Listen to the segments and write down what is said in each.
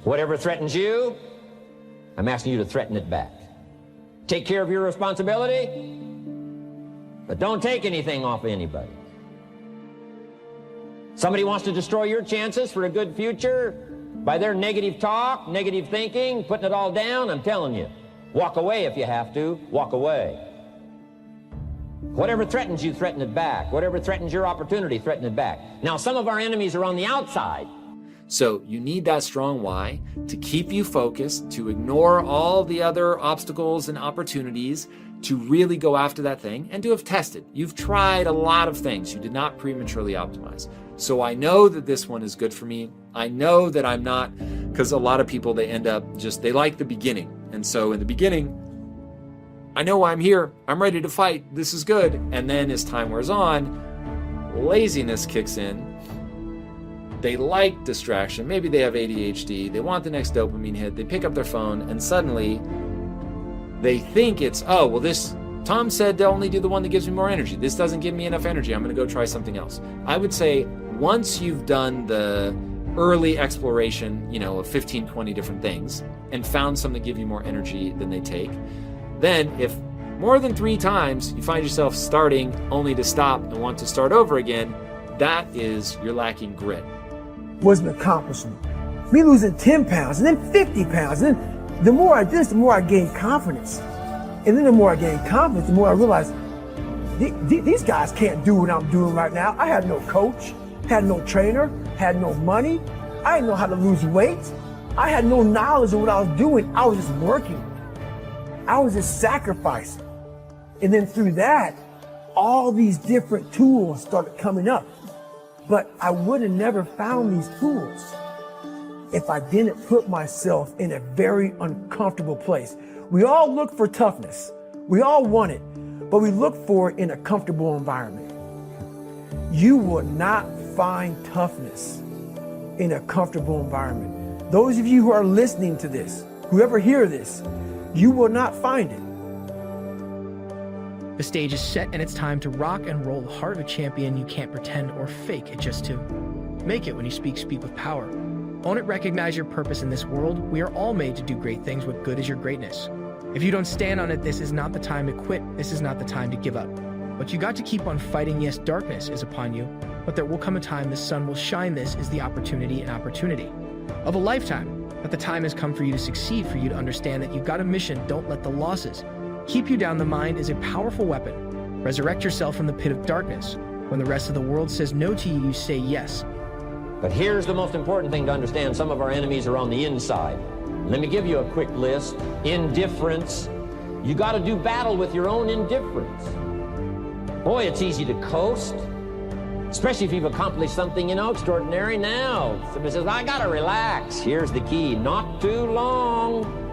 Whatever threatens you, I'm asking you to threaten it back. Take care of your responsibility, but don't take anything off of anybody. Somebody wants to destroy your chances for a good future by their negative talk, negative thinking, putting it all down. I'm telling you, walk away if you have to. Walk away. Whatever threatens you, threaten it back. Whatever threatens your opportunity, threaten it back. Now, some of our enemies are on the outside. So you need that strong why to keep you focused, to ignore all the other obstacles and opportunities, to really go after that thing and to have tested. You've tried a lot of things. You did not prematurely optimize. So I know that this one is good for me. I know that I'm not, because a lot of people, they end up they like the beginning. And so in the beginning, I know I'm here. I'm ready to fight. This is good. And then as time wears on, laziness kicks in. They like distraction. Maybe they have ADHD. They want the next dopamine hit. They pick up their phone and suddenly they think it's, oh, well, Tom said to only do the one that gives me more energy. This doesn't give me enough energy. I'm going to go try something else. I would say once you've done the early exploration, of 15, 20 different things and found some that give you more energy than they take, then if more than 3 times you find yourself starting only to stop and want to start over again, that is you're lacking grit. Was an accomplishment. Me losing 10 pounds and then 50 pounds. And then the more I did this, the more I gained confidence. And then the more I gained confidence, the more I realized these guys can't do what I'm doing right now. I had no coach, had no trainer, had no money. I didn't know how to lose weight. I had no knowledge of what I was doing. I was just working. I was just sacrificing. And then through that, all these different tools started coming up. But I would have never found these tools if I didn't put myself in a very uncomfortable place. We all look for toughness. We all want it, but we look for it in a comfortable environment. You will not find toughness in a comfortable environment. Those of you who are listening to this, whoever hear this, you will not find it. The stage is set and it's time to rock and roll the heart of a champion. You can't pretend or fake it just to make it. When you speak with power. Own it, recognize your purpose in this world. We are all made to do great things. What good is your greatness? If you don't stand on it, this is not the time to quit. This is not the time to give up. But you got to keep on fighting. Yes, darkness is upon you, but there will come a time the sun will shine. This is the opportunity of a lifetime. But the time has come for you to succeed, for you to understand that you've got a mission. Don't let the losses keep you down. The mind is a powerful weapon. Resurrect yourself from the pit of darkness. When the rest of the world says no to you, you say yes. But here's the most important thing to understand. Some of our enemies are on the inside. Let me give you a quick list. Indifference. You got to do battle with your own indifference. Boy, it's easy to coast, especially if you've accomplished something, extraordinary. Now, somebody says, I got to relax. Here's the key. Not too long.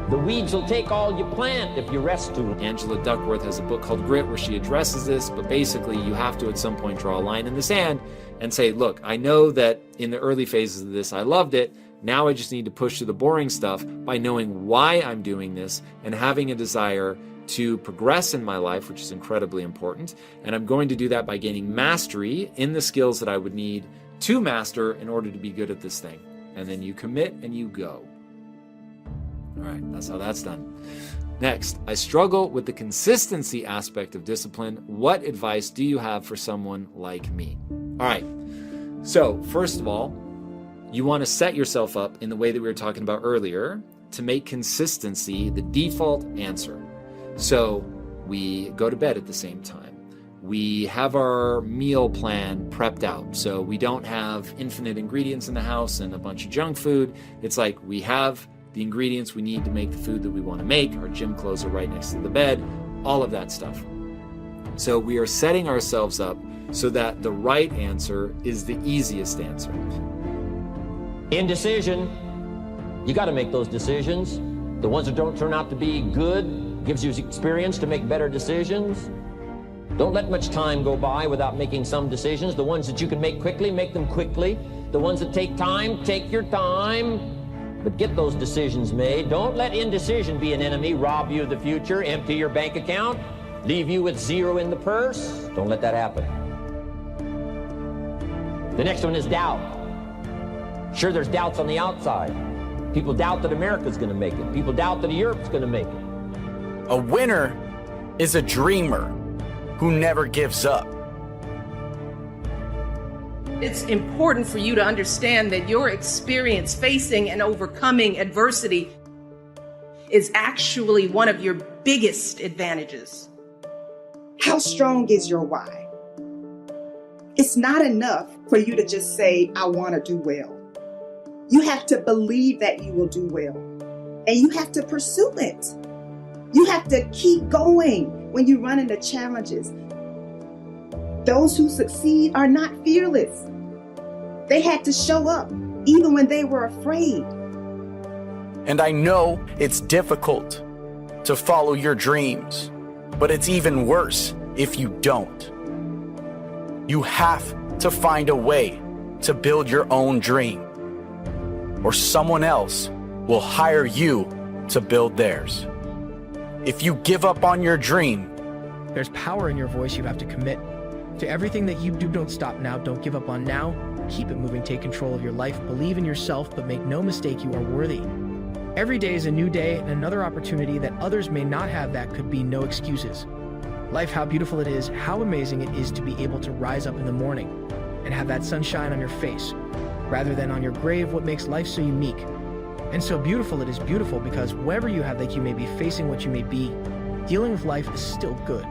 The weeds will take all you plant if you rest too long. Angela Duckworth has a book called Grit where she addresses this, but basically you have to at some point draw a line in the sand and say, look, I know that in the early phases of this, I loved it. Now I just need to push through the boring stuff by knowing why I'm doing this and having a desire to progress in my life, which is incredibly important. And I'm going to do that by gaining mastery in the skills that I would need to master in order to be good at this thing. And then you commit and you go. All right, that's how that's done. Next, I struggle with the consistency aspect of discipline. What advice do you have for someone like me? All right, so first of all, you want to set yourself up in the way that we were talking about earlier to make consistency the default answer. So we go to bed at the same time. We have our meal plan prepped out. So we don't have infinite ingredients in the house and a bunch of junk food. It's like we have the ingredients we need to make the food that we want to make. Our gym clothes are right next to the bed, all of that stuff. So we are setting ourselves up so that the right answer is the easiest answer. Indecision. You got to make those decisions. The ones that don't turn out to be good gives you experience to make better decisions. Don't let much time go by without making some decisions. The ones that you can make quickly, make them quickly. The ones that take time, take your time. But get those decisions made. Don't let indecision be an enemy, rob you of the future, empty your bank account, leave you with zero in the purse. Don't let that happen. The next one is doubt. Sure, there's doubts on the outside. People doubt that America's going to make it. People doubt that Europe's going to make it. A winner is a dreamer who never gives up. It's important for you to understand that your experience facing and overcoming adversity is actually one of your biggest advantages. How strong is your why? It's not enough for you to just say, I want to do well. You have to believe that you will do well, and you have to pursue it. You have to keep going when you run into challenges. Those who succeed are not fearless. They had to show up even when they were afraid. And I know it's difficult to follow your dreams, but it's even worse if you don't. You have to find a way to build your own dream, or someone else will hire you to build theirs. If you give up on your dream, There's power in your voice. You have to commit to everything that you do. Don't stop now. Don't give up on now. Keep it moving. Take control of your life. Believe in yourself, but make no mistake, you are worthy. Every day is a new day and another opportunity that others may not have. That could be no excuses. Life, how beautiful it is, how amazing it is to be able to rise up in the morning and have that sunshine on your face rather than on your grave. What makes life so unique and so beautiful? It is beautiful because wherever you have, like, you may be facing what you may be, dealing with life is still good.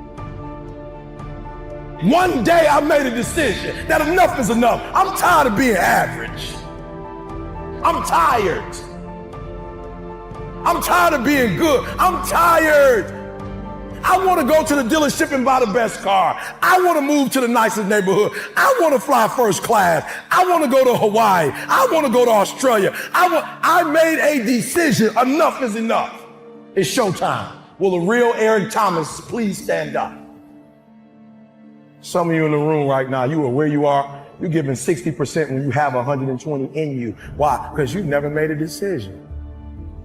One day I made a decision that enough is enough. I'm tired of being average. I'm tired. I'm tired of being good. I'm tired. I want to go to the dealership and buy the best car. I want to move to the nicest neighborhood. I want to fly first class. I want to go to Hawaii. I want to go to Australia. I made a decision. Enough is enough. It's showtime. Will a real Eric Thomas please stand up? Some of you in the room right now, you are where you are. You're giving 60% when you have 120 in you. Why? Because you've never made a decision.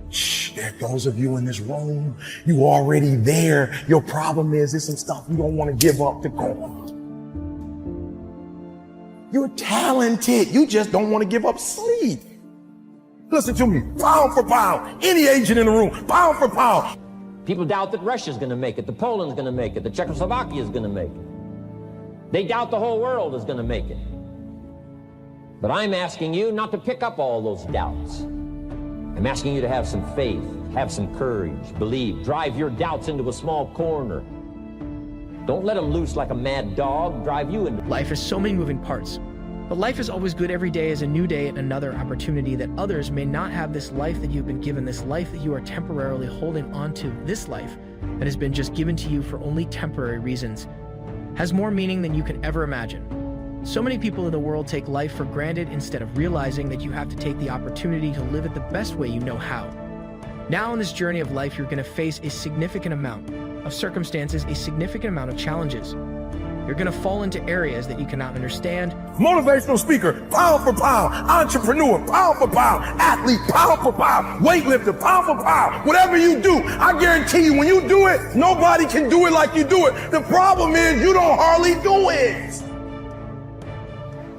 Shh, there are those of you in this room, you already there. Your problem is there's some stuff you don't want to give up to go on. You're talented. You just don't want to give up sleep. Listen to me, pound for pound, any agent in the room, pound for pound. People doubt that Russia's going to make it, that Poland's going to make it, that Czechoslovakia is going to make it. They doubt the whole world is going to make it. But I'm asking you not to pick up all those doubts. I'm asking you to have some faith, have some courage, believe, drive your doubts into a small corner. Don't let them loose like a mad dog, drive you into... Life has so many moving parts, but life is always good. Every day is a new day and another opportunity that others may not have. This life that you've been given, this life that you are temporarily holding on to, this life that has been just given to you for only temporary reasons, has more meaning than you can ever imagine. So many people in the world take life for granted instead of realizing that you have to take the opportunity to live it the best way you know how. Now on this journey of life, you're going to face a significant amount of circumstances, a significant amount of challenges. You're going to fall into areas that you cannot understand. Motivational speaker, pound for pound, entrepreneur, pound for pound, athlete, pound for pound, weightlifter, pound for pound. Whatever you do, I guarantee you, when you do it, nobody can do it like you do it. The problem is you don't hardly do it.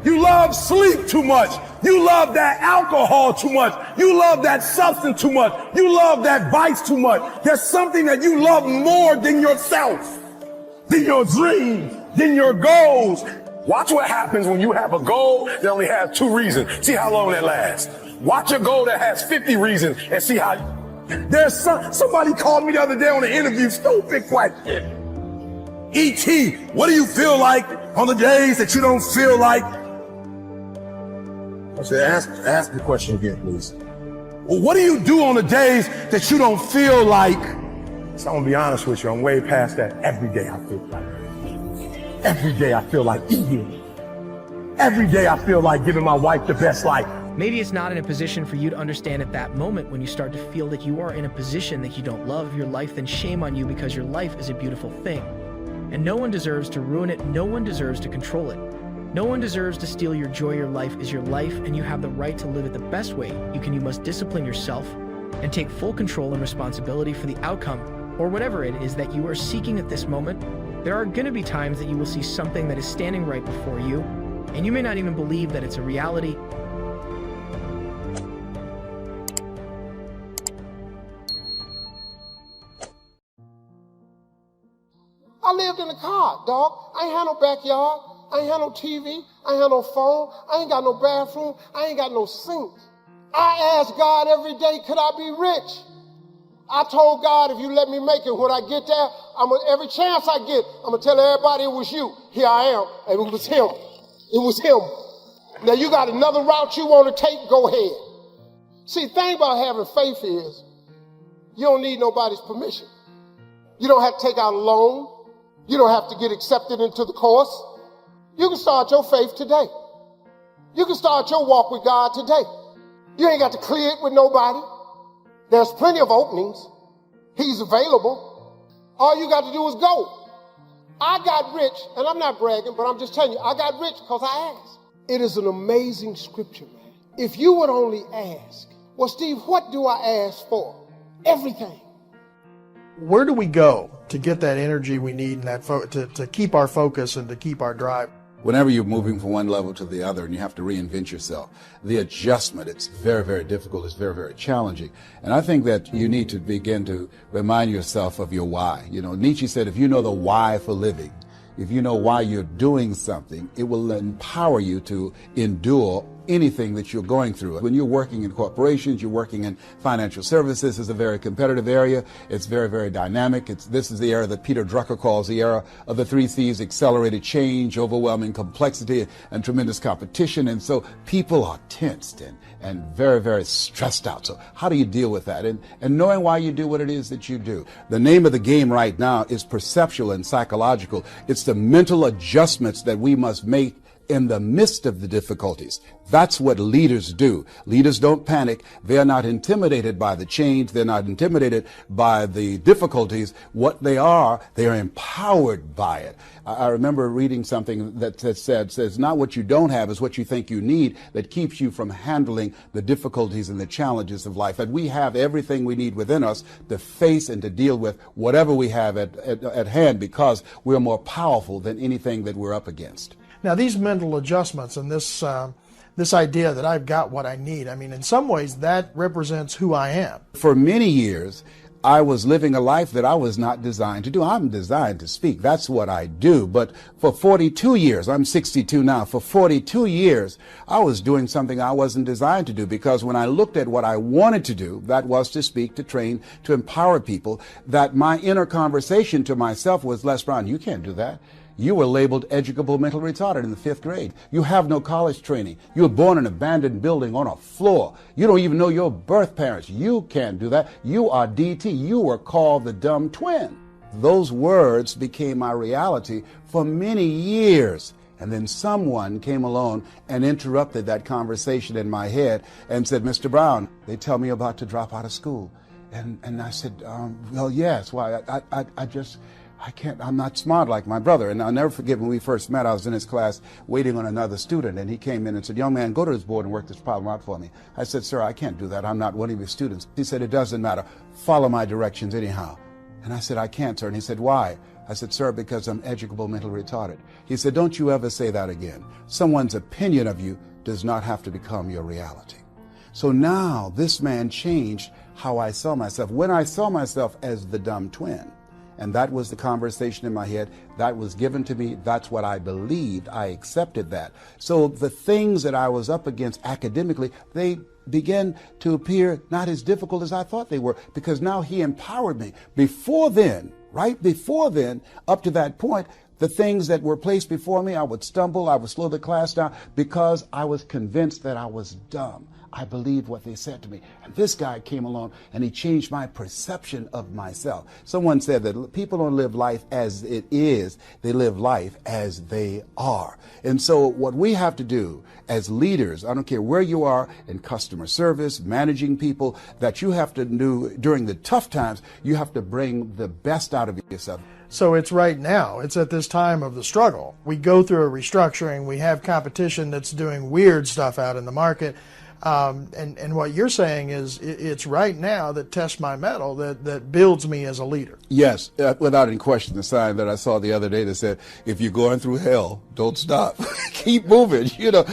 You love sleep too much. You love that alcohol too much. You love that substance too much. You love that vice too much. There's something that you love more than yourself, than your dreams, than your goals. Watch what happens when you have a goal that only has 2 reasons. See how long that lasts. Watch a goal that has 50 reasons and see how... There's somebody called me the other day on an interview, stupid question. E.T., what do you feel like on the days that you don't feel like? I said, ask the question again, please. Well, what do you do on the days that you don't feel like? So I'm gonna be honest with you, I'm way past that. Every day I feel like it. Every day I feel like eating. Every day I feel like giving my wife the best life. Maybe it's not in a position for you to understand at that moment. When you start to feel that you are in a position that you don't love your life, then shame on you, because your life is a beautiful thing. And no one deserves to ruin it. No one deserves to control it. No one deserves to steal your joy. Your life is your life, and you have the right to live it the best way you can. You must discipline yourself and take full control and responsibility for the outcome, or whatever it is that you are seeking at this moment. There are going to be times that you will see something that is standing right before you, and you may not even believe that it's a reality. God, dog. I ain't had no backyard. I ain't had no TV. I ain't had no phone. I ain't got no bathroom. I ain't got no sink. I ask God every day, could I be rich? I told God, if you let me make it, when I get there, every chance I get, I'm going to tell everybody it was you. Here I am. And it was him. It was him. Now you got another route you want to take, go ahead. See, the thing about having faith is you don't need nobody's permission. You don't have to take out a loan. You don't have to get accepted into the course. You can start your faith today. You can start your walk with God today. You ain't got to clear it with nobody. There's plenty of openings. He's available. All you got to do is go. I got rich, and I'm not bragging, but I'm just telling you, I got rich because I asked. It is an amazing scripture, man. If you would only ask, well, Steve, what do I ask for? Everything. Where do we go to get that energy we need and that to keep our focus and to keep our drive? Whenever you're moving from one level to the other and you have to reinvent yourself, the adjustment, it's very, very difficult. It's very, very challenging. And I think that you need to begin to remind yourself of your why. You know, Nietzsche said, if you know the why for living, if you know why you're doing something, it will empower you to endure anything that you're going through. When you're working in corporations, you're working in financial services, it's a very competitive area. It's very, very dynamic. This is the era that Peter Drucker calls the era of the 3 C's: accelerated change, overwhelming complexity, and tremendous competition. And so people are tensed and very, very stressed out. So how do you deal with that? And knowing why you do what it is that you do. The name of the game right now is perceptual and psychological. It's the mental adjustments that we must make in the midst of the difficulties. That's what leaders do. Leaders don't panic. They're not intimidated by the change. They're not intimidated by the difficulties. What they are empowered by it. I remember reading something that says not what you don't have is what you think you need that keeps you from handling the difficulties and the challenges of life. And we have everything we need within us to face and to deal with whatever we have at hand, because we're more powerful than anything that we're up against. Now, these mental adjustments and this idea that I've got what I need, I mean, in some ways that represents who I am. For many years, I was living a life that I was not designed to do. I'm designed to speak. That's what I do. But for 42 years, I'm 62 now, for 42 years, I was doing something I wasn't designed to do, because when I looked at what I wanted to do, that was to speak, to train, to empower people, that my inner conversation to myself was, Les Brown, you can't do that. You were labeled educable mental retarded in the 5th grade. You have no college training. You were born in an abandoned building on a floor. You don't even know your birth parents. You can't do that. You are DT. You were called the dumb twin. Those words became my reality for many years. And then someone came along and interrupted that conversation in my head and said, Mr. Brown, they tell me about to drop out of school. And I said, well, yes. Why? I'm not smart like my brother. And I'll never forget when we first met, I was in his class waiting on another student, and he came in and said, young man, go to this board and work this problem out for me. I said, sir, I can't do that. I'm not one of your students. He said, it doesn't matter. Follow my directions anyhow. And I said, I can't, sir. And he said, why? I said, sir, because I'm educable mental retarded. He said, don't you ever say that again. Someone's opinion of you does not have to become your reality. So now this man changed how I saw myself. When I saw myself as the dumb twin, and that was the conversation in my head. That was given to me. That's what I believed. I accepted that. So the things that I was up against academically, they began to appear not as difficult as I thought they were, because now he empowered me. Before then, right before then, up to that point, the things that were placed before me, I would stumble, I would slow the class down because I was convinced that I was dumb. I believed what they said to me. And this guy came along and he changed my perception of myself. Someone said that people don't live life as it is, they live life as they are. And so what we have to do as leaders, I don't care where you are in customer service, managing people, that you have to do during the tough times, you have to bring the best out of yourself. So it's right now. It's at this time of the struggle. We go through a restructuring. We have competition that's doing weird stuff out in the market. And what you're saying is it's right now that tests my mettle, that builds me as a leader. Yes, without any question. The sign that I saw the other day that said, if you're going through hell, don't stop. Keep moving.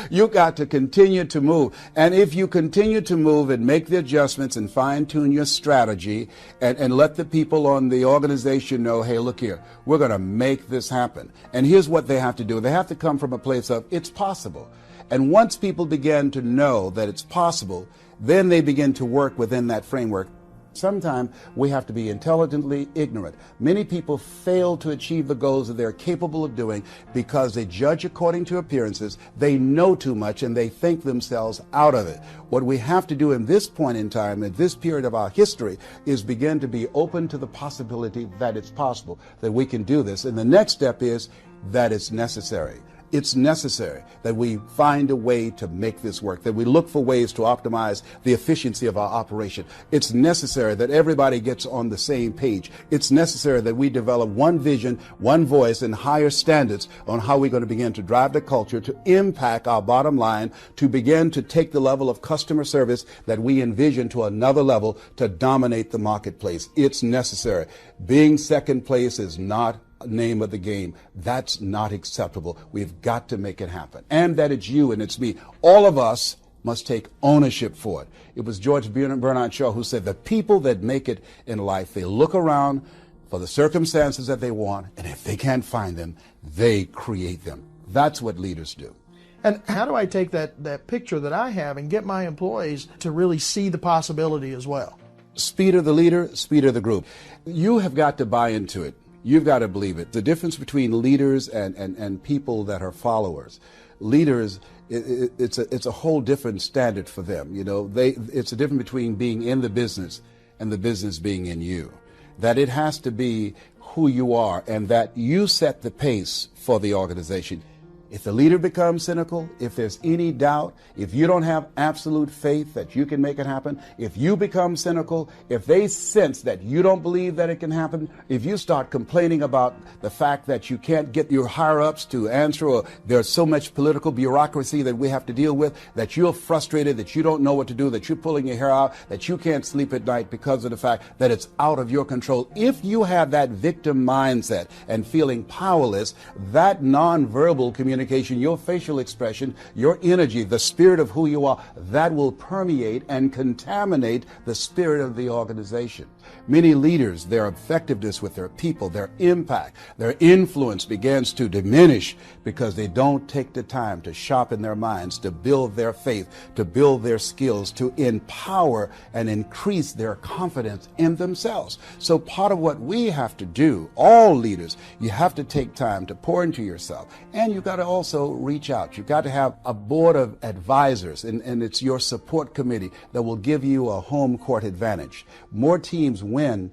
You got to continue to move. And if you continue to move and make the adjustments and fine-tune your strategy and let the people on the organization know, hey, look here, we're going to make this happen. And here's what they have to do. They have to come from a place of, it's possible. And once people begin to know that it's possible, then they begin to work within that framework. Sometimes we have to be intelligently ignorant. Many people fail to achieve the goals that they're capable of doing because they judge according to appearances, they know too much, and they think themselves out of it. What we have to do in this point in time, at this period of our history, is begin to be open to the possibility that it's possible, that we can do this. And the next step is that it's necessary. It's necessary that we find a way to make this work, that we look for ways to optimize the efficiency of our operation. It's necessary that everybody gets on the same page. It's necessary that we develop one vision, one voice, and higher standards on how we're going to begin to drive the culture, to impact our bottom line, to begin to take the level of customer service that we envision to another level to dominate the marketplace. It's necessary. Being second place is not name of the game. That's not acceptable. We've got to make it happen. And that it's you and it's me. All of us must take ownership for it. It was George Bernard Shaw who said the people that make it in life, they look around for the circumstances that they want, and if they can't find them, they create them. That's what leaders do. And how do I take that picture that I have and get my employees to really see the possibility as well? Speed of the leader, speed of the group. You have got to buy into it. You've got to believe it. The difference between leaders and people that are followers. Leaders, it's a whole different standard for them. It's a difference between being in the business and the business being in you. That it has to be who you are and that you set the pace for the organization. If the leader becomes cynical, if there's any doubt, if you don't have absolute faith that you can make it happen, if you become cynical, if they sense that you don't believe that it can happen, if you start complaining about the fact that you can't get your higher-ups to answer, or there's so much political bureaucracy that we have to deal with, that you're frustrated, that you don't know what to do, that you're pulling your hair out, that you can't sleep at night because of the fact that it's out of your control. If you have that victim mindset and feeling powerless, that nonverbal communication, your facial expression, your energy, the spirit of who you are, that will permeate and contaminate the spirit of the organization. Many leaders, their effectiveness with their people, their impact, their influence begins to diminish because they don't take the time to sharpen their minds, to build their faith, to build their skills, to empower and increase their confidence in themselves. So part of what we have to do, all leaders, you have to take time to pour into yourself, and you've got to also reach out. You've got to have a board of advisors, and it's your support committee that will give you a home court advantage. More teams win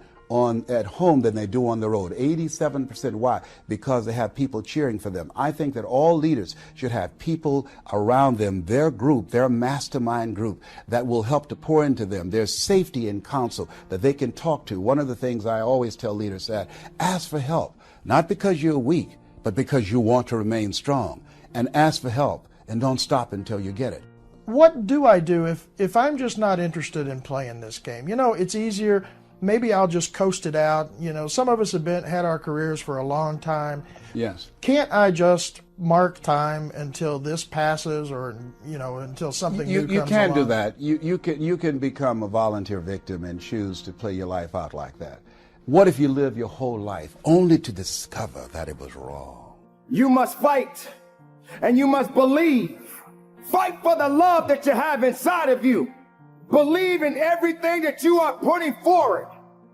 at home than they do on the road. 87%. Why? Because they have people cheering for them. I think that all leaders should have people around them, their group, their mastermind group, that will help to pour into them. There's safety and counsel that they can talk to. One of the things I always tell leaders is that ask for help, not because you're weak, but because you want to remain strong. And ask for help, and don't stop until you get it. What do I do if I'm just not interested in playing this game? It's easier. Maybe I'll just coast it out. Some of us have had our careers for a long time. Yes. Can't I just mark time until this passes, or until something new comes along? You can't do that. You can become a volunteer victim and choose to play your life out like that. What if you live your whole life only to discover that it was wrong? You must fight, and you must believe. Fight for the love that you have inside of you. Believe in everything that you are putting forward,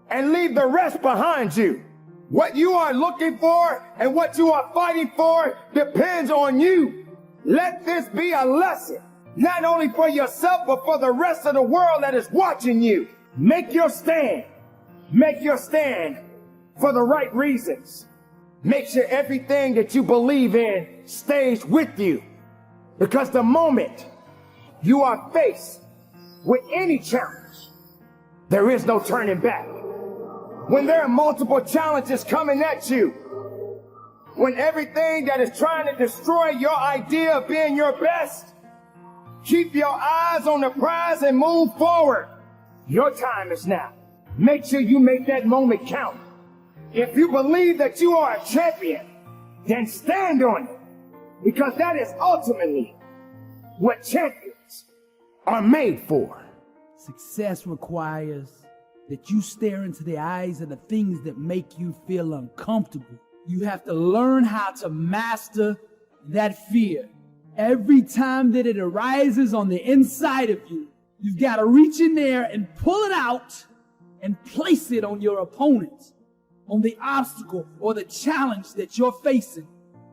and leave the rest behind you. What you are looking for and what you are fighting for depends on you. Let this be a lesson, not only for yourself, but for the rest of the world that is watching you. Make your stand. Make your stand for the right reasons. Make sure everything that you believe in stays with you. Because the moment you are faced with any challenge, there is no turning back. When there are multiple challenges coming at you, when everything that is trying to destroy your idea of being your best Keep your eyes on the prize and move forward. Your time is now. Make sure you make that moment count. If you believe that you are a champion, then stand on it, because that is ultimately what champions are made for. Success requires that you stare into the eyes of the things that make you feel uncomfortable. You have to learn how to master that fear. Every time that it arises on the inside of you, you've got to reach in there and pull it out and place it on your opponent, on the obstacle or the challenge that you're facing.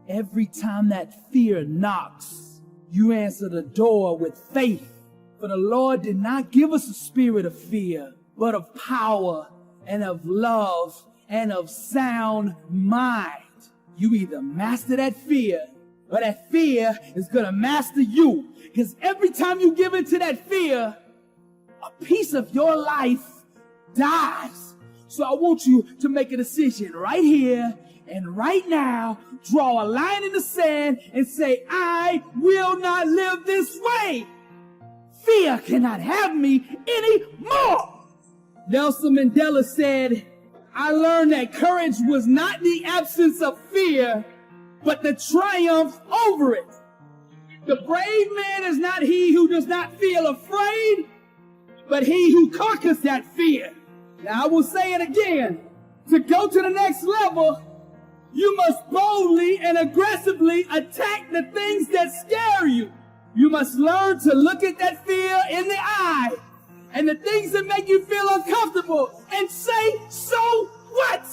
Every time that fear knocks, you answer the door with faith. For the Lord did not give us a spirit of fear, but of power and of love and of sound mind. You either master that fear, or that fear is going to master you. Because every time you give in to that fear, a piece of your life dies. So I want you to make a decision right here and right now. Draw a line in the sand and say, I will not live this way. Fear cannot have me anymore. Nelson Mandela said, I learned that courage was not the absence of fear, but the triumph over it. The brave man is not he who does not feel afraid, but he who conquers that fear. Now I will say it again. To go to the next level, you must boldly and aggressively attack the things that scare you. You must learn to look at that fear in the eye and the things that make you feel uncomfortable and say, so what?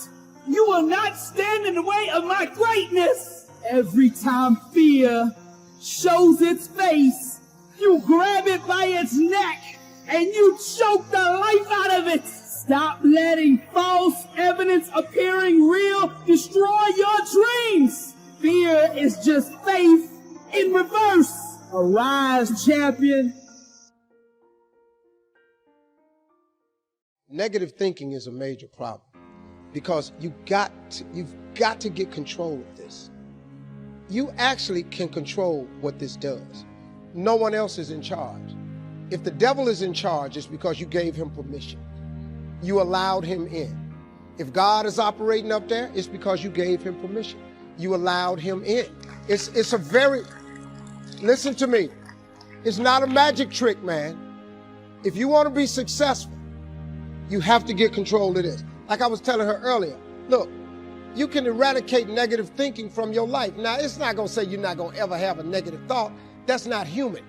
You will not stand in the way of my greatness. Every time fear shows its face, you grab it by its neck and you choke the life out of it. Stop letting false evidence appearing real destroy your dreams. Fear is just faith in reverse. Arise, champion. Negative thinking is a major problem because you've got to get control of this. You actually can control what this does. No one else is in charge. If the devil is in charge, it's because you gave him permission. You allowed him in. If God is operating up there, it's because you gave him permission. You allowed him in. It's a very, listen to me, it's not a magic trick, man. If you want to be successful, you have to get control of this. Like I was telling her earlier, look, you can eradicate negative thinking from your life. Now, it's not going to say you're not going to ever have a negative thought. That's not human.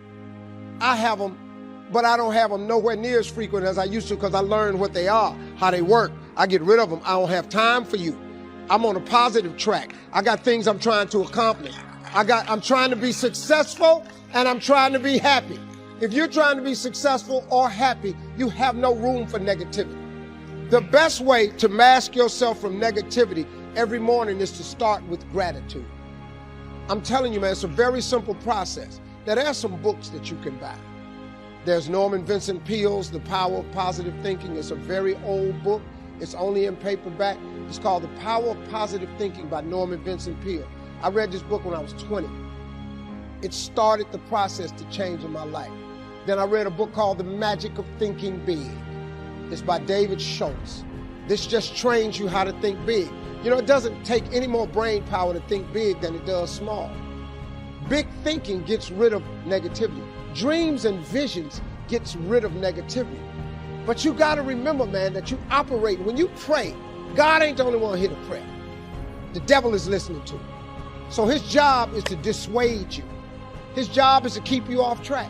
I have them, but I don't have them nowhere near as frequent as I used to because I learned what they are, how they work. I get rid of them. I don't have time for you. I'm on a positive track. I got things I'm trying to accomplish. I'm trying to be successful and I'm trying to be happy. If you're trying to be successful or happy, you have no room for negativity. The best way to mask yourself from negativity every morning is to start with gratitude. I'm telling you, man, it's a very simple process. Now, there are some books that you can buy. There's Norman Vincent Peale's The Power of Positive Thinking. It's a very old book. It's only in paperback. It's called The Power of Positive Thinking by Norman Vincent Peale. I read this book when I was 20. It started the process to change in my life. Then I read a book called The Magic of Thinking Big. It's by David Schultz. This just trains you how to think big. You know, it doesn't take any more brain power to think big than it does small. Big thinking gets rid of negativity. Dreams and visions gets rid of negativity. But you got to remember, man, that you operate. When you pray, God ain't the only one here to pray. The devil is listening to you. So his job is to dissuade you. His job is to keep you off track.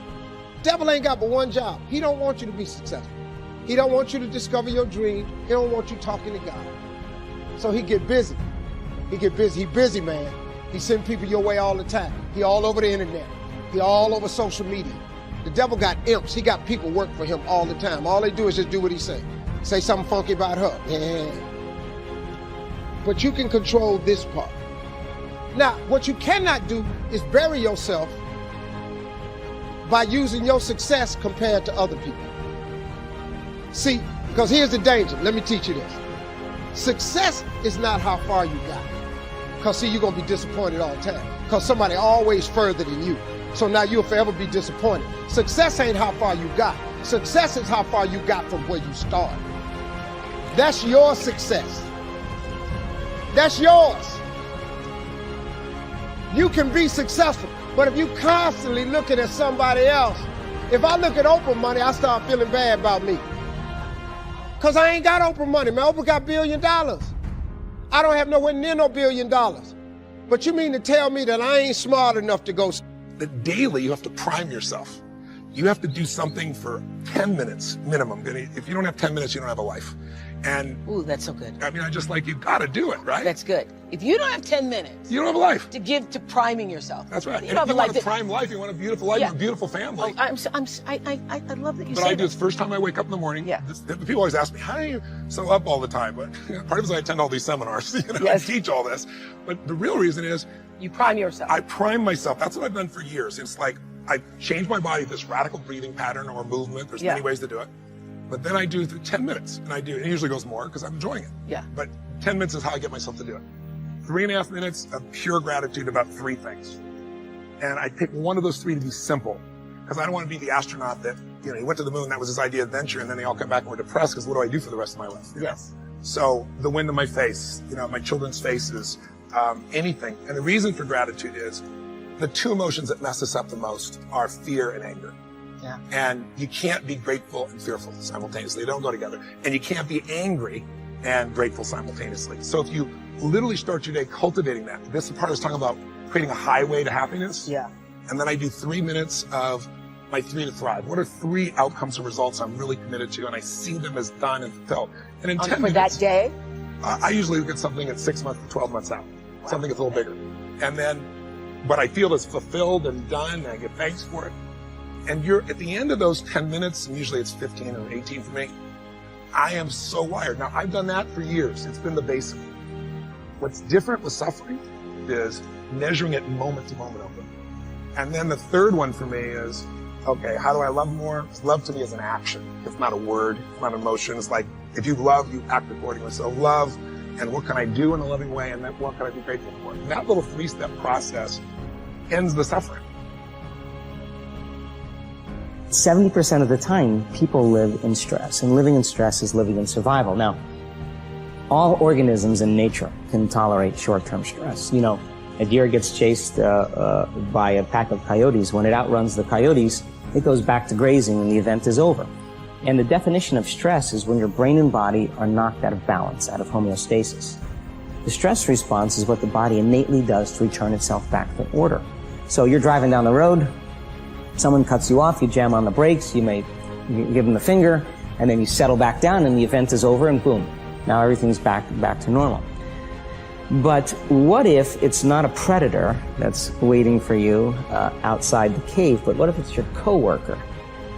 Devil ain't got but one job. He don't want you to be successful. He don't want you to discover your dreams. He don't want you talking to God. So he get busy. He get busy. He busy, man. He send people your way all the time. He all over the internet. He all over social media. The devil got imps. He got people work for him all the time. All they do is just do what he say. Say something funky about her. Yeah. But you can control this part. Now, what you cannot do is bury yourself by using your success compared to other people. See, because here's the danger. Let me teach you this. Success is not how far you got. Because see, you're going to be disappointed all the time. Because somebody always further than you. So now you'll forever be disappointed. Success ain't how far you got. Success is how far you got from where you started. That's your success. That's yours. You can be successful, but if you constantly looking at somebody else, if I look at Oprah money, I start feeling bad about me. Because I ain't got Oprah money, man. Oprah got $1 billion. I don't have nowhere near no $1 billion. But you mean to tell me that I ain't smart enough to go? That daily you have to prime yourself. You have to do something for 10 minutes minimum. If you don't have 10 minutes, you don't have a life. And ooh, that's so good. I mean, I just like, you gotta do it, right? That's good. If you don't have 10 minutes, you don't have a life to give to priming yourself. That's right. You And if you want a prime life, you want a beautiful life, a beautiful family. Oh, I love that you But say I do that. this first time I wake up in the morning. Yeah. People always ask me, how are you so up all the time? But part of it is I attend all these seminars. I teach all this. But the real reason is you prime yourself. I prime myself. That's what I've done for years. It's like I changed my body, this radical breathing pattern or movement. There's many ways to do it. But then I do 10 minutes, and it usually goes more because I'm enjoying it. Yeah. But 10 minutes is how I get myself to do it. 3.5 minutes of pure gratitude about 3 things. And I pick one of those 3 to be simple, because I don't want to be the astronaut that, he went to the moon, that was his idea of adventure, and then they all come back and were depressed because what do I do for the rest of my life? Yes. So the wind in my face, my children's faces, anything. And the reason for gratitude is the 2 emotions that mess us up the most are fear and anger. Yeah. And you can't be grateful and fearful simultaneously. They don't go together. And you can't be angry and grateful simultaneously. So if you literally start your day cultivating that, this is the part I was talking about, creating a highway to happiness. Yeah. And then I do 3 minutes of my 3 to thrive. What are 3 outcomes or results I'm really committed to? And I see them as done and fulfilled. And in 10 minutes. For that day? I usually look at something at 6 months to 12 months out. Wow. Something that's a little bigger. And then what I feel is fulfilled and done, and I get thanks for it. And at the end of those 10 minutes, and usually it's 15 or 18 for me, I am so wired. Now, I've done that for years. It's been the basic. What's different with suffering is measuring it moment to moment over. And then the third one for me is, okay, how do I love more? Love to me is an action. It's not a word, it's not an emotion. It's like, if you love, you act accordingly. So love, and what can I do in a loving way, and then what can I be grateful for? And that little 3-step process ends the suffering. 70% of the time, people live in stress, and living in stress is living in survival. Now, all organisms in nature can tolerate short-term stress. A deer gets chased by a pack of coyotes. When it outruns the coyotes, it goes back to grazing and the event is over. And the definition of stress is when your brain and body are knocked out of balance, out of homeostasis. The stress response is what the body innately does to return itself back to order. So you're driving down the road, someone cuts you off, you jam on the brakes, you give them the finger, and then you settle back down and the event is over and boom, now everything's back to normal. But what if it's not a predator that's waiting for you outside the cave, but what if it's your coworker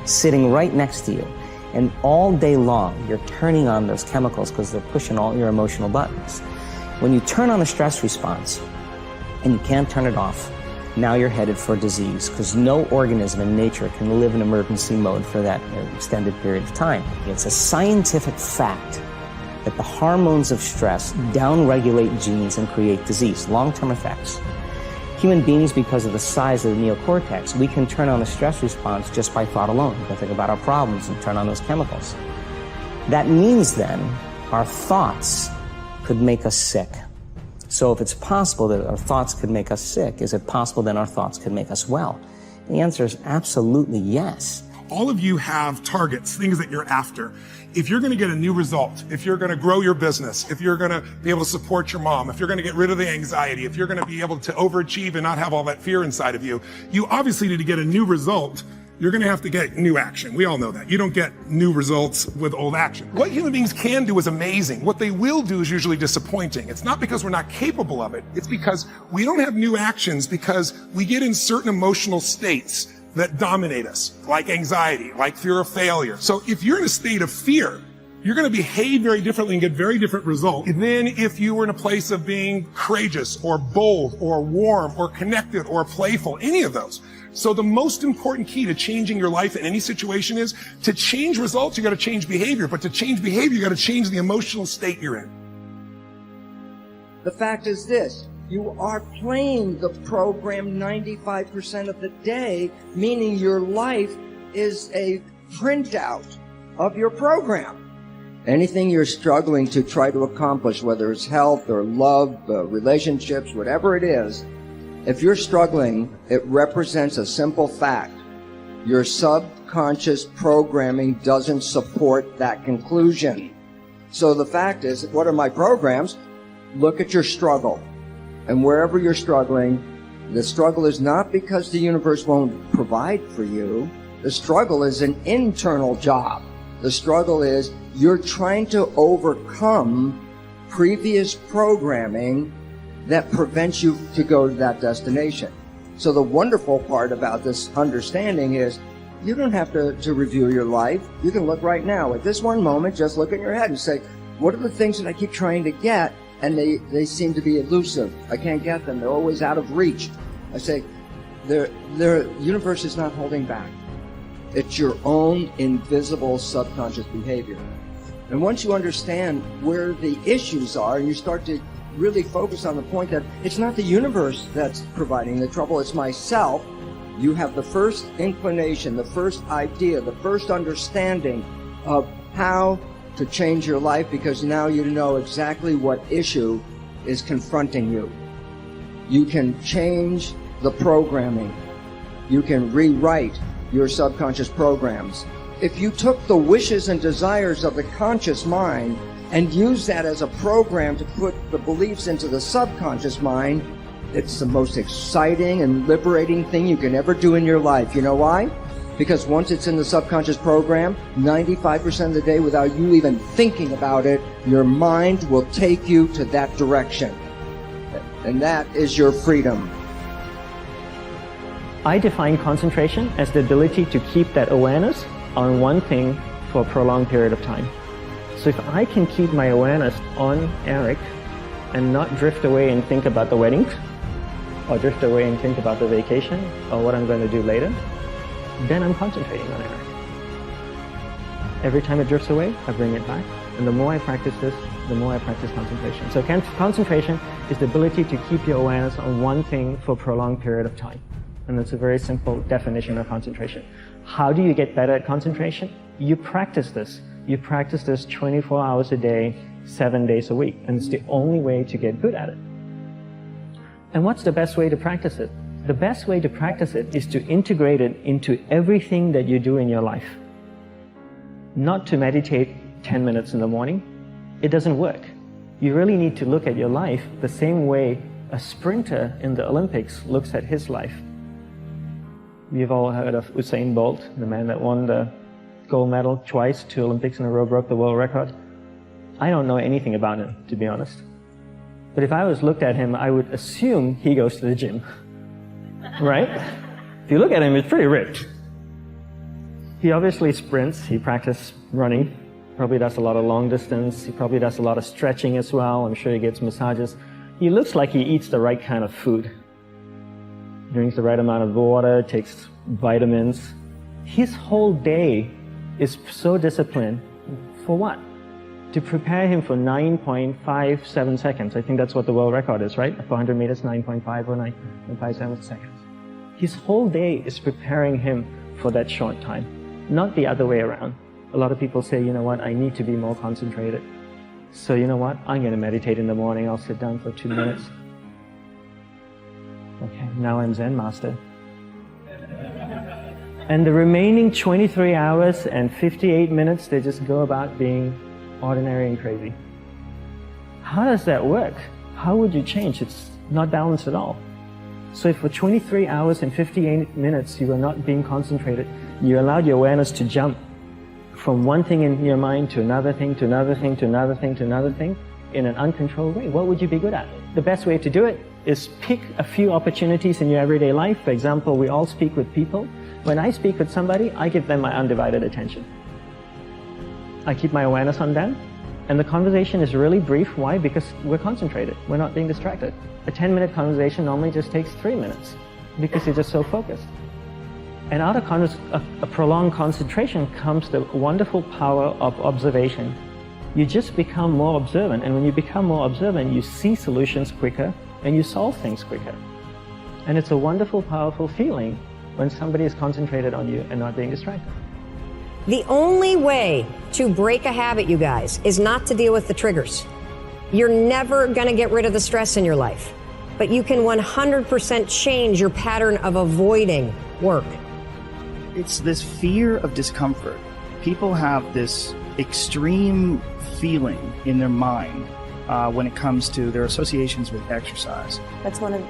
sitting right next to you, and all day long you're turning on those chemicals because they're pushing all your emotional buttons. When you turn on the stress response and you can't turn it off, now you're headed for disease, because no organism in nature can live in emergency mode for that extended period of time. It's a scientific fact that the hormones of stress downregulate genes and create disease, long-term effects. Human beings, because of the size of the neocortex, we can turn on the stress response just by thought alone. We can think about our problems and turn on those chemicals. That means then our thoughts could make us sick. So if it's possible that our thoughts could make us sick, is it possible then our thoughts could make us well? The answer is absolutely yes. All of you have targets, things that you're after. If you're going to get a new result, if you're going to grow your business, if you're going to be able to support your mom, if you're going to get rid of the anxiety, if you're going to be able to overachieve and not have all that fear inside of you, you obviously need to get a new result. You're going to have to get new action. We all know that. You don't get new results with old action. What human beings can do is amazing. What they will do is usually disappointing. It's not because we're not capable of it. It's because we don't have new actions because we get in certain emotional states that dominate us, like anxiety, like fear of failure. So if you're in a state of fear, you're going to behave very differently and get very different results than if you were in a place of being courageous or bold or warm or connected or playful, any of those. So the most important key to changing your life in any situation is to change results, you got to change behavior. But to change behavior, you got to change the emotional state you're in. The fact is this, You are playing the program 95% of the day, meaning your life is a printout of your program. Anything you're struggling to try to accomplish, whether it's health or love, relationships, whatever it is, if you're struggling, it represents a simple fact. Your subconscious programming doesn't support that conclusion. So the fact is, what are my programs? Look at your struggle. And wherever you're struggling, the struggle is not because the universe won't provide for you. The struggle is an internal job. The struggle is you're trying to overcome previous programming that prevents you to go to that destination. So the wonderful part about this understanding is you don't have to review your life. You can look right now. At this one moment, just look in your head and say, what are the things that I keep trying to get? And they seem to be elusive. I can't get them. They're always out of reach. I say, the universe is not holding back. It's your own invisible subconscious behavior. And once you understand where the issues are and you start to really focus on the point that it's not the universe that's providing the trouble, it's myself, you have the first inclination, the first idea, the first understanding of how to change your life, because now you know exactly what issue is confronting you. You can change the programming. You can rewrite your subconscious programs. If you took the wishes and desires of the conscious mind and use that as a program to put the beliefs into the subconscious mind, it's the most exciting and liberating thing you can ever do in your life. You know why? Because once it's in the subconscious program, 95% of the day, without you even thinking about it, your mind will take you to that direction. And that is your freedom. I define concentration as the ability to keep that awareness on one thing for a prolonged period of time. So if I can keep my awareness on Eric and not drift away and think about the wedding, or drift away and think about the vacation, or what I'm going to do later, then I'm concentrating on Eric. Every time it drifts away, I bring it back. And the more I practice this, the more I practice concentration. So concentration is the ability to keep your awareness on one thing for a prolonged period of time. And that's a very simple definition of concentration. How do you get better at concentration? You practice this. You practice this 24 hours a day, 7 days a week. And it's the only way to get good at it. And what's the best way to practice it? The best way to practice it is to integrate it into everything that you do in your life. Not to meditate 10 minutes in the morning. It doesn't work. You really need to look at your life the same way a sprinter in the Olympics looks at his life. You've all heard of Usain Bolt, the man that won the gold medal twice, 2 Olympics in a row, broke the world record. I don't know anything about him, to be honest. But if I was looked at him, I would assume he goes to the gym. Right? If you look at him, he's pretty ripped. He obviously sprints, he practices running, probably does a lot of long distance, he probably does a lot of stretching as well, I'm sure he gets massages. He looks like he eats the right kind of food. Drinks the right amount of water, takes vitamins. His whole day is so disciplined. For what? To prepare him for 9.57 seconds. I think that's what the world record is, right? 400 meters, 9.5 or 9.57 seconds. His whole day is preparing him for that short time, not the other way around. A lot of people say, you know what, I need to be more concentrated. So you know what, I'm going to meditate in the morning. I'll sit down for 2 minutes. Okay, now I'm Zen master. And the remaining 23 hours and 58 minutes, they just go about being ordinary and crazy. How does that work? How would you change? It's not balanced at all. So if for 23 hours and 58 minutes you are not being concentrated, you allowed your awareness to jump from one thing in your mind to another thing, to another thing, to another thing, to another thing, in an uncontrolled way, what would you be good at? The best way to do it is pick a few opportunities in your everyday life. For example, we all speak with people. When I speak with somebody, I give them my undivided attention. I keep my awareness on them, and the conversation is really brief. Why? Because we're concentrated. We're not being distracted. A 10-minute conversation normally just takes 3 minutes because you're just so focused. And out of a prolonged concentration comes the wonderful power of observation. You just become more observant, and when you become more observant, you see solutions quicker, and you solve things quicker. And it's a wonderful, powerful feeling when somebody is concentrated on you and not being distracted. The only way to break a habit, you guys, is not to deal with the triggers. You're never going to get rid of the stress in your life, but you can 100% change your pattern of avoiding work. It's this fear of discomfort. People have this extreme feeling in their mind when it comes to their associations with exercise. That's one of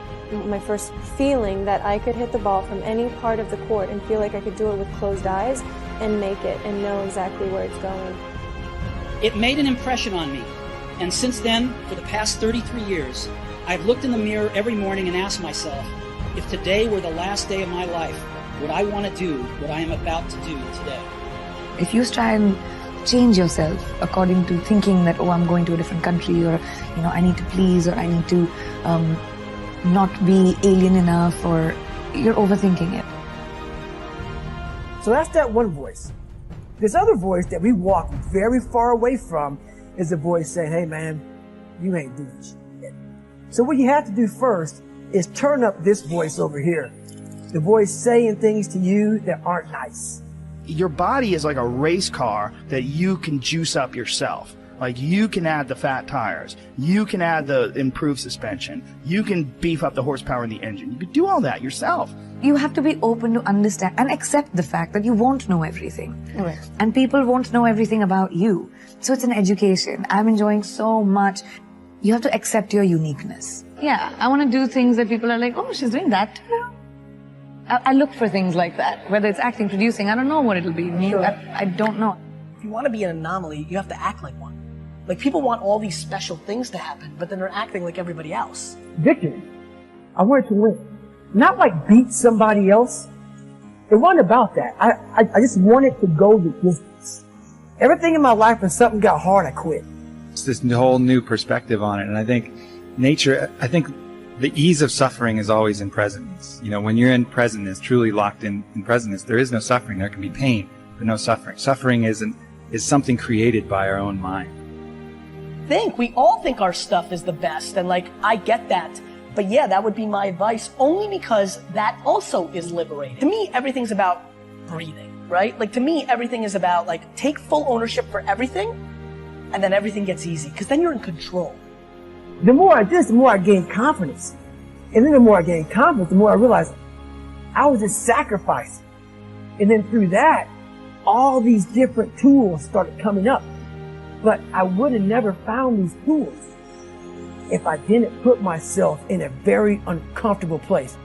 my first feeling, that I could hit the ball from any part of the court and feel like I could do it with closed eyes and make it and know exactly where it's going. It made an impression on me. And since then, for the past 33 years, I've looked in the mirror every morning and asked myself, if today were the last day of my life, would I want to do what I am about to do today? If you try and change yourself according to thinking that, oh, I'm going to a different country, or, I need to please, or I need to not be alien enough, or you're overthinking it. So that's that one voice. This other voice that we walk very far away from is the voice saying, hey man, you ain't doing shit. So what you have to do first is turn up this voice over here. The voice saying things to you that aren't nice. Your body is like a race car that you can juice up yourself. Like, you can add the fat tires, you can add the improved suspension, you can beef up the horsepower in the engine. You can do all that yourself. You have to be open to understand and accept the fact that you won't know everything. Right. And people won't know everything about you. So it's an education. I'm enjoying so much. You have to accept your uniqueness. Yeah, I want to do things that people are like, oh, she's doing that now. I look for things like that, whether it's acting, producing, I don't know what it'll be. Sure. I don't know. If you want to be an anomaly, you have to act like one. Like, people want all these special things to happen, but then they're acting like everybody else. Victory. I wanted to win. Not like beat somebody else. It wasn't about that. I just wanted to go the distance. Everything in my life, when something got hard, I quit. It's this whole new perspective on it. And I think the ease of suffering is always in presence. When you're in presentness, truly locked in presentness, there is no suffering. There can be pain, but no suffering. Suffering is something created by our own mind. We all think our stuff is the best, and I get that. But yeah, that would be my advice, only because that also is liberating. To me, everything's about breathing, right? To me, everything is about take full ownership for everything, and then everything gets easy, because then you're in control. The more I did this, the more I gained confidence. And then the more I gained confidence, the more I realized I was just sacrificing. And then through that, all these different tools started coming up. But I would have never found these tools if I didn't put myself in a very uncomfortable place.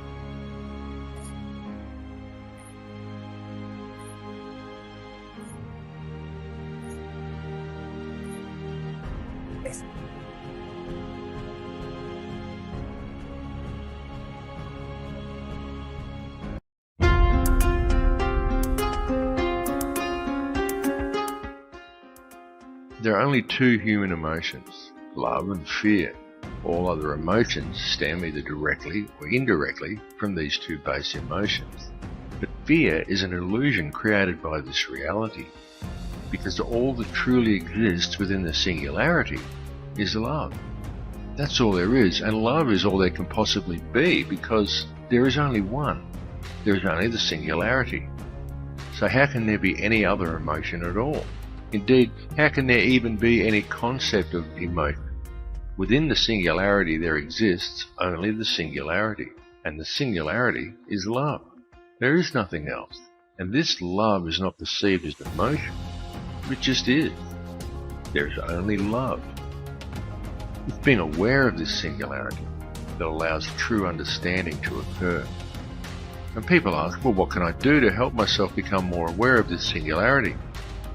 There are only two human emotions, love and fear. All other emotions stem either directly or indirectly from these two base emotions. But fear is an illusion created by this reality, because all that truly exists within the singularity is love. That's all there is, and love is all there can possibly be, because there is only one. There is only the singularity. So how can there be any other emotion at all? Indeed, how can there even be any concept of emotion? Within the singularity there exists only the singularity, and the singularity is love. There is nothing else, and this love is not perceived as emotion, it just is. There is only love. It's being aware of this singularity that allows true understanding to occur. And people ask, well, what can I do to help myself become more aware of this singularity?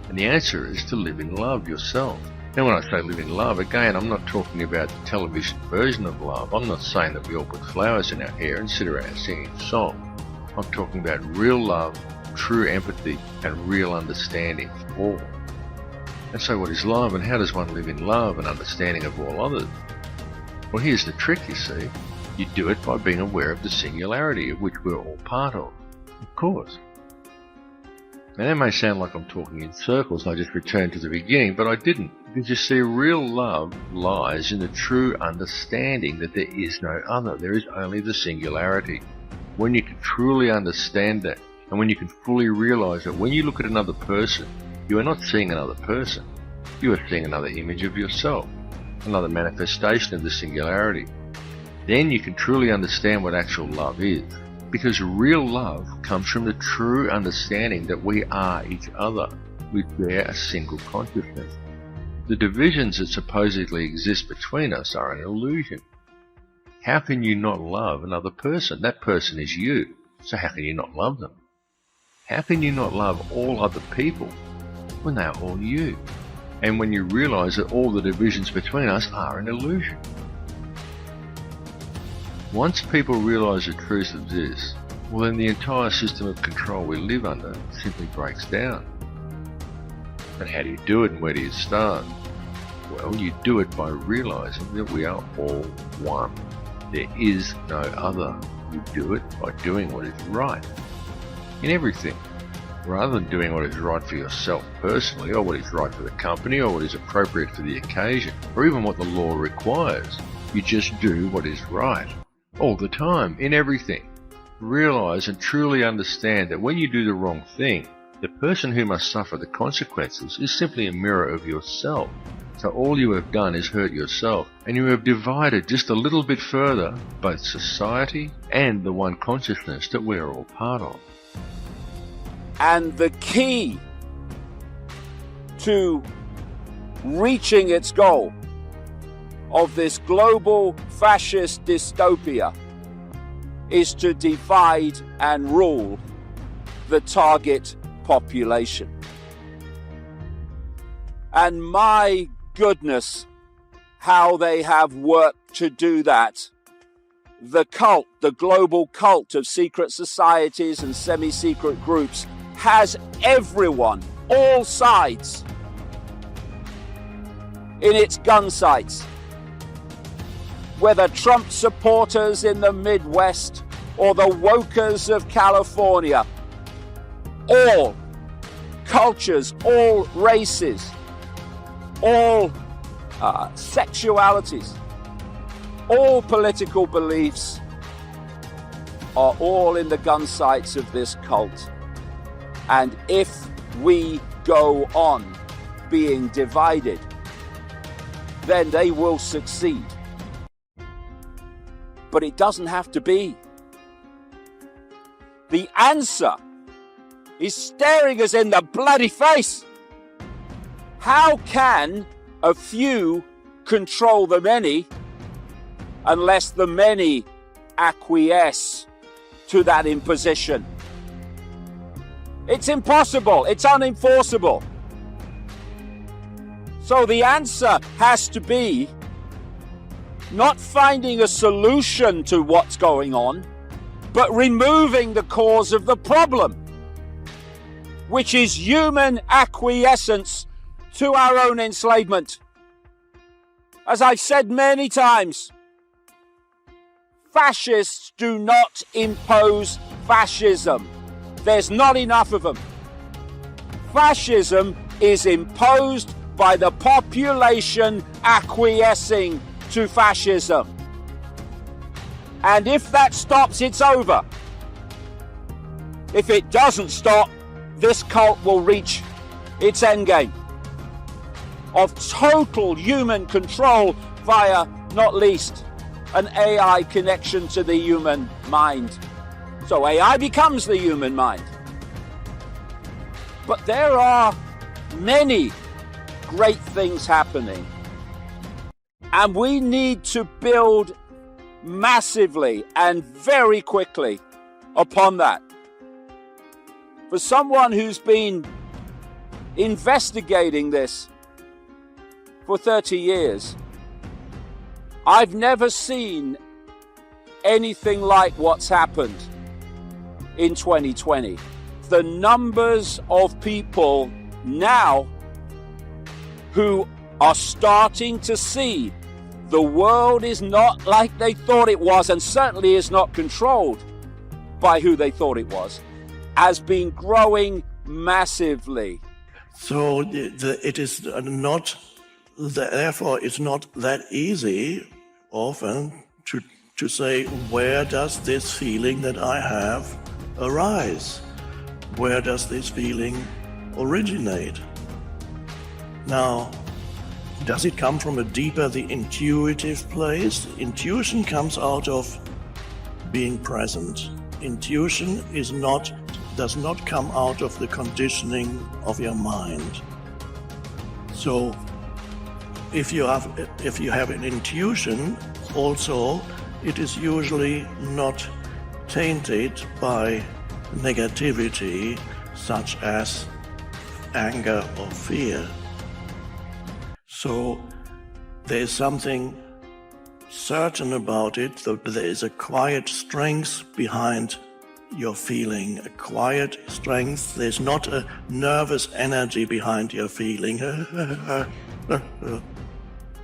And the answer is to live in love yourself. Now when I say live in love, again, I'm not talking about the television version of love. I'm not saying that we all put flowers in our hair and sit around singing a song. I'm talking about real love, true empathy, and real understanding for all. And so what is love, and how does one live in love and understanding of all others? Well, here's the trick, you see. You do it by being aware of the singularity of which we're all part of course. Now that may sound like I'm talking in circles and I just returned to the beginning, but I didn't. Because you see, real love lies in the true understanding that there is no other. There is only the singularity. When you can truly understand that, and when you can fully realize that when you look at another person, you are not seeing another person. You are seeing another image of yourself, another manifestation of the singularity. Then you can truly understand what actual love is. Because real love comes from the true understanding that we are each other. We bear a single consciousness. The divisions that supposedly exist between us are an illusion. How can you not love another person? That person is you. So how can you not love them? How can you not love all other people when they are all you? And when you realize that all the divisions between us are an illusion. Once people realize the truth of this, well then the entire system of control we live under simply breaks down. And how do you do it and where do you start? Well, you do it by realizing that we are all one. There is no other. You do it by doing what is right. In everything. Rather than doing what is right for yourself personally, or what is right for the company, or what is appropriate for the occasion, or even what the law requires, you just do what is right. All the time, in everything. Realize and truly understand that when you do the wrong thing, the person who must suffer the consequences is simply a mirror of yourself. So all you have done is hurt yourself, and you have divided just a little bit further both society and the one consciousness that we are all part of. And the key to reaching its goal of this global fascist dystopia is to divide and rule the target population. And my goodness, how they have worked to do that. The cult, the global cult of secret societies and semi-secret groups has everyone, all sides, in its gun sights. Whether Trump supporters in the Midwest or the wokers of California, all cultures, all races, all sexualities, all political beliefs are all in the gun sights of this cult. And if we go on being divided, then they will succeed. But it doesn't have to be. The answer is staring us in the bloody face. How can a few control the many unless the many acquiesce to that imposition? It's impossible. It's unenforceable. So the answer has to be not finding a solution to what's going on, but removing the cause of the problem, which is human acquiescence to our own enslavement. As I've said many times, fascists do not impose fascism. There's not enough of them. Fascism is imposed by the population acquiescing to fascism. And if that stops, it's over. If it doesn't stop, this cult will reach its endgame of total human control via, not least, an AI connection to the human mind. So AI becomes the human mind. But there are many great things happening. And we need to build massively and very quickly upon that. For someone who's been investigating this for 30 years, I've never seen anything like what's happened in 2020. The numbers of people now who are starting to see the world is not like they thought it was, and certainly is not controlled by who they thought it was, has been growing massively. So it is not, therefore it's not that easy often to say, where does this feeling that I have arise? Where does this feeling originate? Now, does it come from a deeper, the intuitive place? Intuition comes out of being present. Intuition does not come out of the conditioning of your mind. So, if you have an intuition, also, it is usually not tainted by negativity such as anger or fear. So there is something certain about it, that there is a quiet strength behind your feeling, a quiet strength. There's not a nervous energy behind your feeling.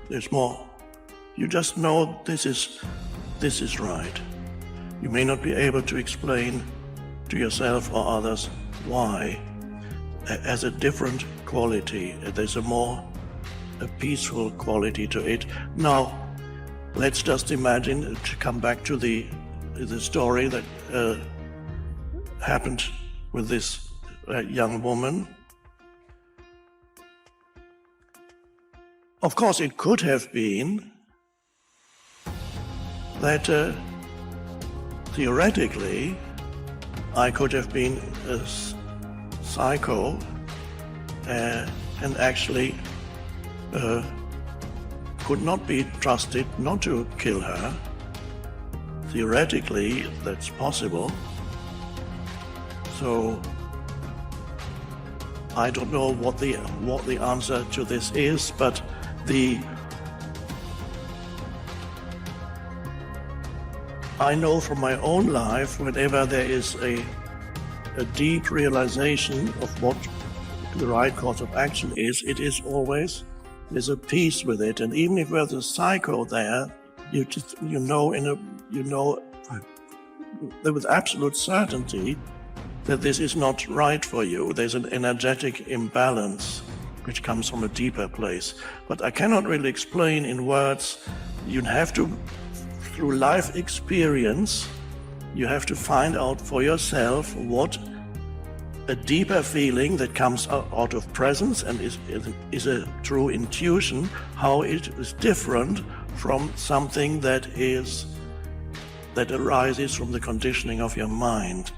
There's more. You just know this is right. You may not be able to explain to yourself or others why. It has a different quality. There's a peaceful quality to it. Now, let's just imagine, to come back to the story that happened with this young woman. Of course, it could have been that theoretically I could have been a psycho and actually could not be trusted not to kill her. Theoretically, that's possible. So I don't know what the answer to this is, but I know from my own life, whenever there is a deep realization of what the right course of action is, it is always, there's a peace with it. And even if there's a psycho there, you know with absolute certainty that this is not right for you. There's an energetic imbalance which comes from a deeper place. But I cannot really explain in words. You have to, through life experience, you have to find out for yourself what a deeper feeling that comes out of presence and is a true intuition, how it is different from something that arises from the conditioning of your mind.